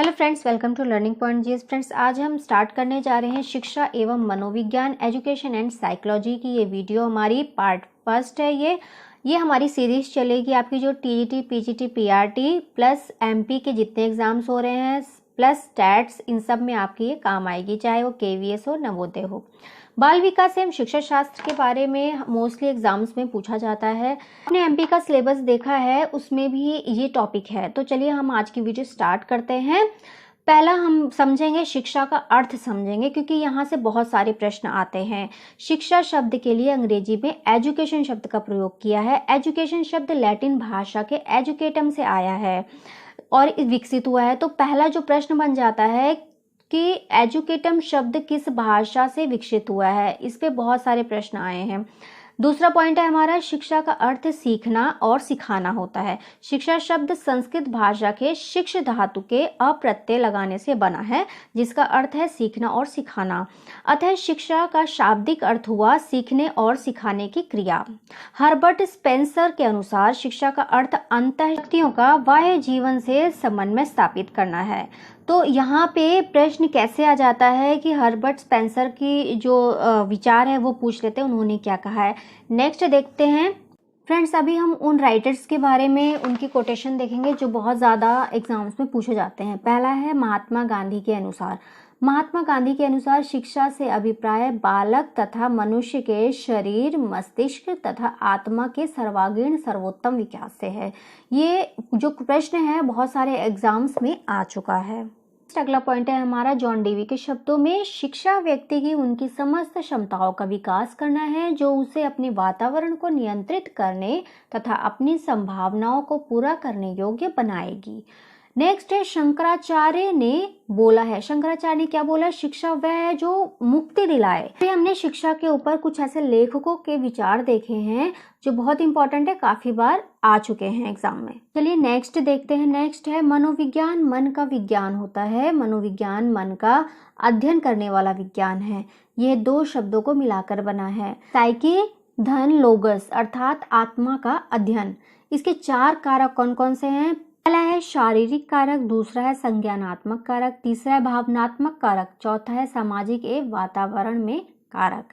Hello friends, welcome to learning point GS. Friends, आज हम start करने जा रहे हैं शिक्षा एवं मनोविज्ञान एजुकेशन एंड साइकोलॉजी की। ये वीडियो हमारी पार्ट फर्स्ट है। ये हमारी सीरीज चलेगी। आपकी जो TGT, PGT, PRT plus MP के जितने एग्जाम्स हो रहे हैं प्लस स्टैट्स, इन सब में आपकी ये काम आएगी, चाहे वो केवीएस हो, नवोदय हो। बाल विकास एवं शिक्षा शास्त्र के बारे में मोस्टली एग्जाम्स में पूछा जाता है। आपने एमपी का सिलेबस देखा है, उसमें भी ये टॉपिक है। तो चलिए हम आज की वीडियो स्टार्ट करते हैं। पहला हम समझेंगे शिक्षा का अर्थ समझेंगे, क्योंकि यहाँ से बहुत सारे प्रश्न आते हैं। शिक्षा शब्द के लिए अंग्रेजी में एजुकेशन शब्द का प्रयोग किया है। एजुकेशन शब्द लैटिन भाषा के एजुकेटम से आया है और विकसित हुआ है। तो पहला जो प्रश्न बन जाता है कि एजुकेटम शब्द किस भाषा से विकसित हुआ है, इस पे बहुत सारे प्रश्न आए हैं। दूसरा पॉइंट है हमारा, शिक्षा का अर्थ सीखना और सिखाना होता है। शिक्षा शब्द संस्कृत भाषा के शिक्ष धातु के अप्रत्यय लगाने से बना है, जिसका अर्थ है सीखना और सिखाना। अतः शिक्षा का शाब्दिक अर्थ हुआ सीखने और सिखाने की क्रिया। हर्बर्ट स्पेंसर के अनुसार शिक्षा का अर्थ अंतःशक्तियों का बाह्य जीवन से समन्वय स्थापित करना है। तो यहाँ पे प्रश्न कैसे आ जाता है कि हर्बर्ट स्पेंसर की जो विचार है वो पूछ लेते हैं, उन्होंने क्या कहा है। नेक्स्ट देखते हैं फ्रेंड्स, अभी हम उन राइटर्स के बारे में उनकी कोटेशन देखेंगे जो बहुत ज़्यादा एग्जाम्स में पूछे जाते हैं। पहला है महात्मा गांधी के अनुसार। महात्मा गांधी के अनुसार शिक्षा से अभिप्राय बालक तथा मनुष्य के शरीर, मस्तिष्क तथा आत्मा के सर्वांगीण सर्वोत्तम विकास से है। ये जो प्रश्न है बहुत सारे एग्जाम्स में आ चुका है। अगला पॉइंट है हमारा, जॉन डेवी के शब्दों में शिक्षा व्यक्ति की उनकी समस्त क्षमताओं का विकास करना है, जो उसे अपने वातावरण को नियंत्रित करने तथा अपनी संभावनाओं को पूरा करने योग्य बनाएगी। नेक्स्ट है, शंकराचार्य ने बोला है। शंकराचार्य ने क्या बोला? शिक्षा वह है जो मुक्ति दिलाए। फिर हमने शिक्षा के ऊपर कुछ ऐसे लेखकों के विचार देखे हैं जो बहुत इंपॉर्टेंट है, काफी बार आ चुके हैं एग्जाम में। चलिए नेक्स्ट देखते हैं। नेक्स्ट है, मनोविज्ञान मन का विज्ञान होता है। मनोविज्ञान मन का अध्ययन करने वाला विज्ञान है। यह दो शब्दों को मिलाकर बना है। साइकी धन लोगस अर्थात आत्मा का अध्ययन। इसके चार कारक कौन कौन से हैं? पहला है शारीरिक कारक, दूसरा है संज्ञानात्मक कारक, तीसरा है भावनात्मक कारक, चौथा है सामाजिक एवं वातावरण में कारक।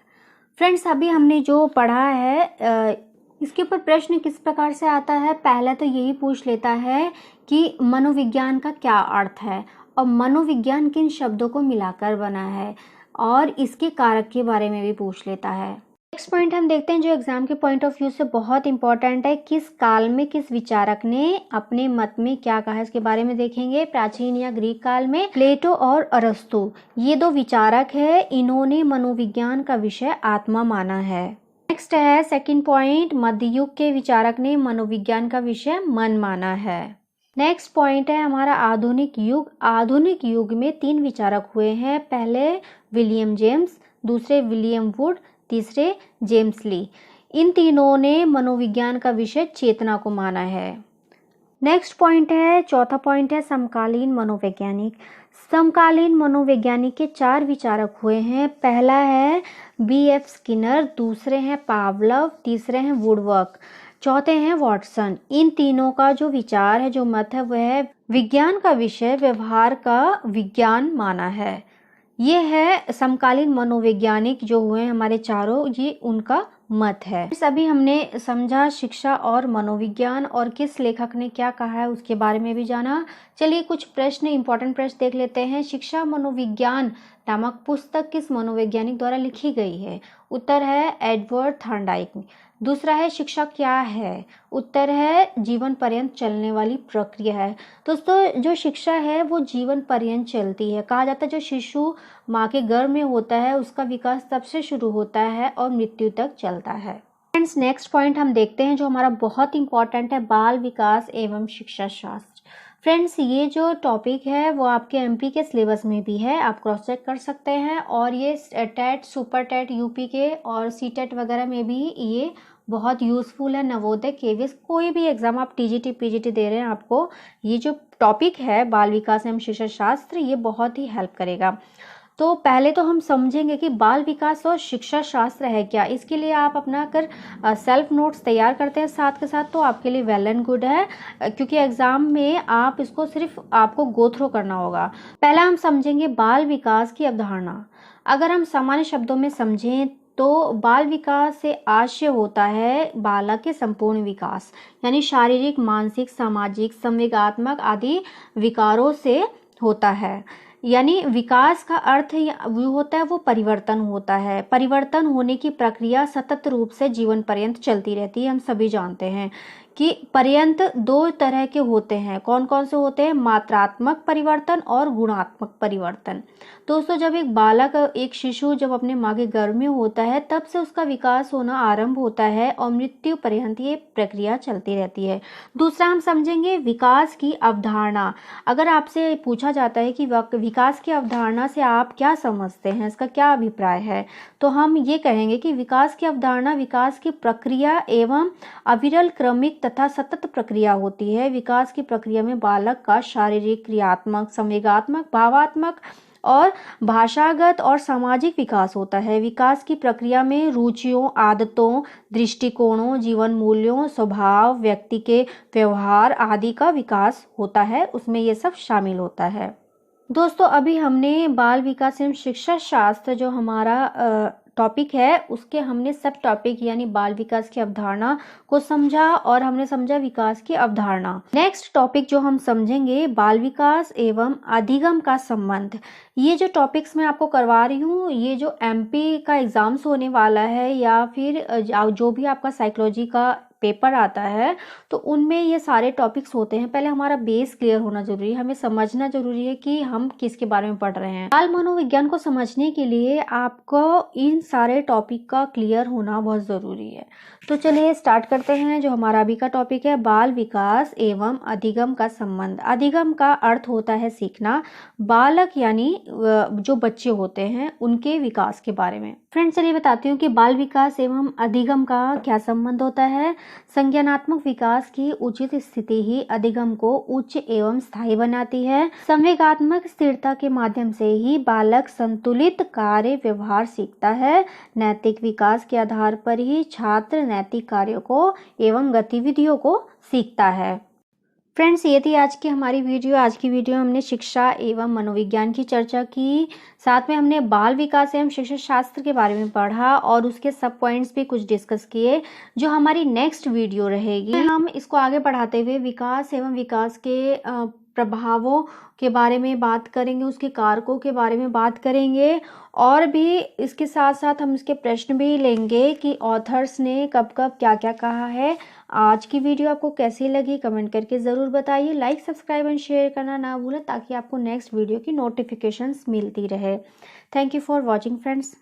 फ्रेंड्स, अभी हमने जो पढ़ा है इसके ऊपर प्रश्न किस प्रकार से आता है? पहले तो यही पूछ लेता है कि मनोविज्ञान का क्या अर्थ है और मनोविज्ञान किन शब्दों को मिलाकर बना है, और इसके कारक के बारे में भी पूछ लेता है। नेक्स्ट पॉइंट हम देखते हैं जो एग्जाम के पॉइंट ऑफ व्यू से बहुत इंपॉर्टेंट है। किस काल में किस विचारक ने अपने मत में क्या कहा है, इसके बारे में देखेंगे। प्राचीन या ग्रीक काल में प्लेटो और अरस्तु, ये दो विचारक है, इन्होंने मनोविज्ञान का विषय आत्मा माना है। नेक्स्ट है सेकंड पॉइंट, मध्य युग के विचारक ने मनोविज्ञान का विषय मन माना है। नेक्स्ट पॉइंट है हमारा आधुनिक युग। आधुनिक युग में तीन विचारक हुए हैं। पहले विलियम जेम्स, दूसरे विलियम वुड, तीसरे जेम्स ली। इन तीनों ने मनोविज्ञान का विषय चेतना को माना है। नेक्स्ट पॉइंट है, चौथा पॉइंट है समकालीन मनोवैज्ञानिक। समकालीन मनोवैज्ञानिक के चार विचारक हुए हैं। पहला है बीएफ स्किनर, दूसरे हैं पावलव, तीसरे हैं वुडवर्क, चौथे हैं वॉटसन। इन तीनों का जो विचार है, जो मत है, वह विज्ञान का विषय व्यवहार का विज्ञान माना है। ये है समकालीन मनोवैज्ञानिक जो हुए हमारे चारों, ये उनका मत है। अभी हमने समझा शिक्षा और मनोविज्ञान और किस लेखक ने क्या कहा है उसके बारे में भी जाना। चलिए कुछ प्रश्न, इंपॉर्टेंट प्रश्न देख लेते हैं। शिक्षा मनोविज्ञान नामक पुस्तक किस मनोवैज्ञानिक द्वारा लिखी गई है? उत्तर है एडवर्ड थॉर्नडाइक। दूसरा है शिक्षा क्या है? उत्तर है जीवन पर्यंत चलने वाली प्रक्रिया है। दोस्तों, जो शिक्षा है वो जीवन पर्यंत चलती है। कहा जाता है जो शिशु माँ के गर्भ में होता है उसका विकास तब से शुरू होता है और मृत्यु तक चलता है। फ्रेंड्स, नेक्स्ट पॉइंट हम देखते हैं जो हमारा बहुत इंपॉर्टेंट है, बाल विकास एवं शिक्षा शास्त्र। फ्रेंड्स, ये जो टॉपिक है वो आपके एमपी के सिलेबस में भी है, आप क्रॉस चेक कर सकते हैं। और ये टेट, सुपर टेट यूपी के और सीटेट वगैरह में भी ये बहुत यूजफुल है। नवोदय, केवीएस, कोई भी एग्जाम आप टीजीटी, पीजीटी दे रहे हैं, आपको ये जो टॉपिक है बाल विकास एवं शिक्षा शास्त्र, ये बहुत ही हेल्प करेगा। तो पहले तो हम समझेंगे कि बाल विकास और शिक्षा शास्त्र है क्या। इसके लिए आप अपना अगर सेल्फ नोट्स तैयार करते हैं साथ के साथ तो आपके लिए वेल एंड गुड है, क्योंकि एग्जाम में आप इसको सिर्फ आपको गो थ्रू करना होगा। पहला हम समझेंगे बाल विकास की अवधारणा। अगर हम सामान्य शब्दों में समझें तो बाल विकास से आशय होता है बालक के संपूर्ण विकास, यानी शारीरिक, मानसिक, सामाजिक, संवेगात्मक आदि विकारों से होता है। यानी विकास का अर्थ वो होता है, वो परिवर्तन होता है। परिवर्तन होने की प्रक्रिया सतत रूप से जीवन पर्यंत चलती रहती है। हम सभी जानते हैं कि पर्यंत दो तरह के होते हैं। कौन कौन से होते हैं? मात्रात्मक परिवर्तन और गुणात्मक परिवर्तन। दोस्तों, जब एक बालक, एक शिशु जब अपने माँ के गर्भ में होता है तब से उसका विकास होना आरंभ होता है और मृत्यु पर्यंत ये प्रक्रिया चलती रहती है। दूसरा हम समझेंगे विकास की अवधारणा। अगर आपसे पूछा जाता है कि विकास की अवधारणा से आप क्या समझते हैं, इसका क्या अभिप्राय है, तो हम ये कहेंगे कि विकास की अवधारणा विकास की प्रक्रिया एवं अविरल, क्रमिक तथा सतत प्रक्रिया होती है। विकास की प्रक्रिया में बालक का शारीरिक, क्रियात्मक, संवेगात्मक, भावात्मक और भाषागत और सामाजिक विकास होता है। विकास की प्रक्रिया में रुचियों, आदतों, दृष्टिकोणों, जीवन मूल्यों, स्वभाव, व्यक्ति के व्यवहार आदि का विकास होता है, उसमें ये सब शामिल होता है। दोस्तों, अभी हमने बाल विकास एवं शिक्षा शास्त्र जो हमारा टॉपिक है उसके हमने सब टॉपिक यानी बाल विकास की अवधारणा को समझा और हमने समझा विकास की अवधारणा। नेक्स्ट टॉपिक जो हम समझेंगे बाल विकास एवं अधिगम का संबंध। ये जो टॉपिक्स मैं आपको करवा रही हूँ, ये जो एमपी का एग्जाम्स होने वाला है या फिर जो भी आपका साइकोलॉजी का पेपर आता है तो उनमें ये सारे टॉपिक्स होते हैं। पहले हमारा बेस क्लियर होना जरूरी है, हमें समझना जरूरी है कि हम किसके बारे में पढ़ रहे हैं। बाल मनोविज्ञान को समझने के लिए आपको इन सारे टॉपिक का क्लियर होना बहुत जरूरी है। तो चलिए स्टार्ट करते हैं। जो हमारा अभी का टॉपिक है बाल विकास एवं अधिगम का संबंध। अधिगम का अर्थ होता है सीखना। बालक यानी जो बच्चे होते हैं उनके विकास के बारे में। फ्रेंड्स, चलिए बताती हूँ कि बाल विकास एवं अधिगम का क्या संबंध होता है। संज्ञानात्मक विकास की उचित स्थिति ही अधिगम को उच्च एवं स्थायी बनाती है। संवेगात्मक स्थिरता के माध्यम से ही बालक संतुलित कार्य व्यवहार सीखता है। नैतिक विकास के आधार पर ही छात्र नैतिक कार्यों को एवं गतिविधियों को सीखता है। फ्रेंड्स, ये थी आज की हमारी वीडियो। आज की वीडियो हमने शिक्षा एवं मनोविज्ञान की चर्चा की, साथ में हमने बाल विकास एवं शिक्षा शास्त्र के बारे में पढ़ा और उसके सब पॉइंट्स भी कुछ डिस्कस किए। जो हमारी नेक्स्ट वीडियो रहेगी हम इसको आगे बढ़ाते हुए विकास एवं विकास के प्रभावों के बारे में बात करेंगे, उसके कारकों के बारे में बात करेंगे और भी इसके साथ साथ हम इसके प्रश्न भी लेंगे कि ऑथर्स ने कब कब क्या क्या कहा है। आज की वीडियो आपको कैसी लगी कमेंट करके ज़रूर बताइए। लाइक, सब्सक्राइब एंड शेयर करना ना भूलें ताकि आपको नेक्स्ट वीडियो की नोटिफिकेशंस मिलती रहे। Thank you for watching friends.